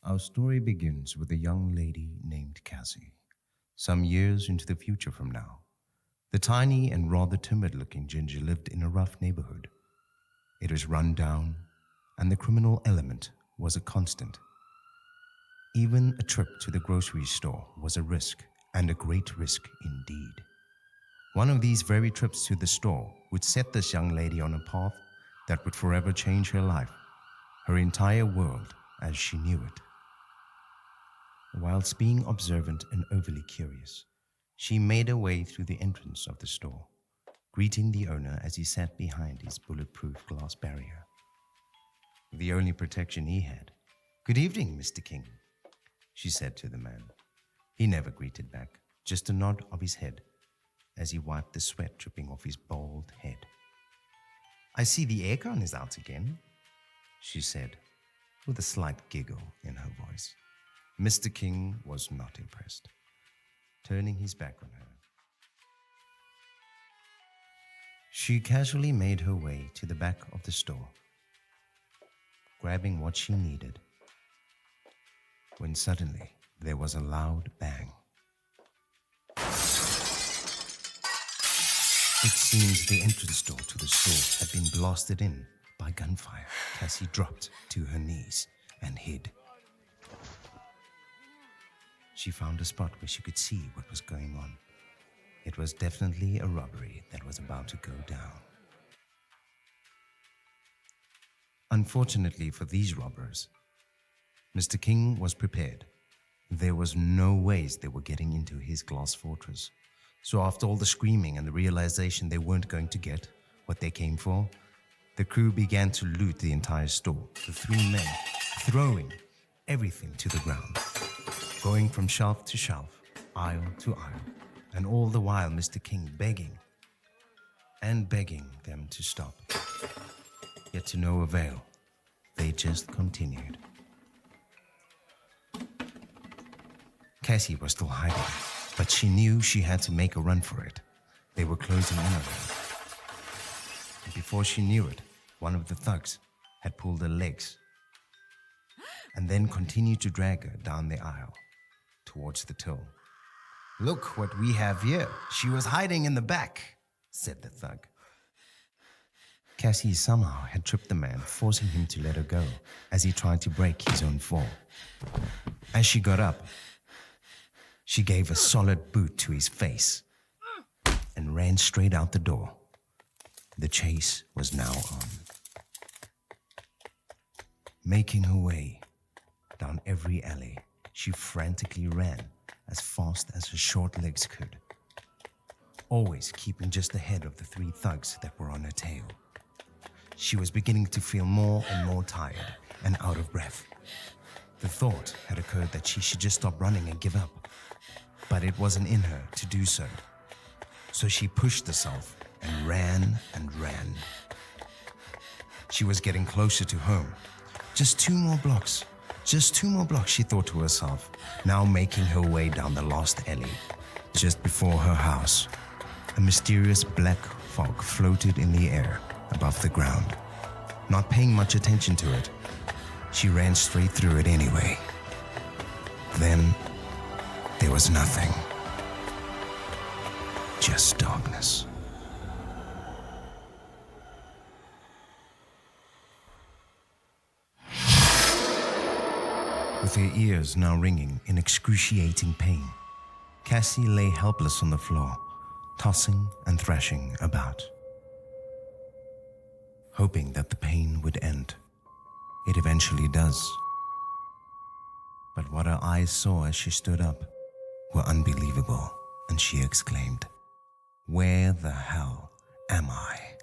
Our story begins with a young lady named Cassie, some years into the future from now. The tiny and rather timid-looking Ginger lived in a rough neighborhood. It was run down, and the criminal element was a constant. Even a trip to the grocery store was a risk, and a great risk indeed. One of these very trips to the store would set this young lady on a path that would forever change her life, her entire world as she knew it. Whilst being observant and overly curious, she made her way through the entrance of the store, greeting the owner as he sat behind his bulletproof glass barrier. The only protection he had. "Good evening, Mr. King," she said to the man. He never greeted back, just a nod of his head as he wiped the sweat dripping off his bald head. "I see the aircon is out again," she said, with a slight giggle in her voice. Mr. King was not impressed, turning his back on her. She casually made her way to the back of the store, grabbing what she needed, when suddenly there was a loud bang. It seems the entrance door to the store had been blasted in by gunfire. Cassie dropped to her knees and hid. She found a spot where she could see what was going on. It was definitely a robbery that was about to go down. Unfortunately for these robbers, Mr. King was prepared. There was no ways they were getting into his glass fortress. So after all the screaming and the realization they weren't going to get what they came for, the crew began to loot the entire store, the three men throwing everything to the ground, going from shelf to shelf, aisle to aisle, and all the while Mr. King begging and begging them to stop. Yet to no avail, they just continued. Cassie was still hiding, but she knew she had to make a run for it. They were closing in on her. And before she knew it, one of the thugs had pulled her legs and then continued to drag her down the aisle towards the till. "Look what we have here. She was hiding in the back," said the thug. Cassie somehow had tripped the man, forcing him to let her go as he tried to break his own fall. As she got up, she gave a solid boot to his face and ran straight out the door. The chase was now on. Making her way down every alley, she frantically ran as fast as her short legs could, always keeping just ahead of the three thugs that were on her tail. She was beginning to feel more and more tired and out of breath. The thought had occurred that she should just stop running and give up, but it wasn't in her to do so. So she pushed herself and ran and ran. She was getting closer to home. Just 2 more blocks, she thought to herself, now making her way down the last alley. Just before her house, a mysterious black fog floated in the air above the ground. Not paying much attention to it, she ran straight through it anyway. Then there was nothing. Just darkness. With her ears now ringing in excruciating pain, Cassie lay helpless on the floor, tossing and thrashing about, hoping that the pain would end. It eventually does. But what her eyes saw as she stood up were unbelievable, and she exclaimed, "Where the hell am I?"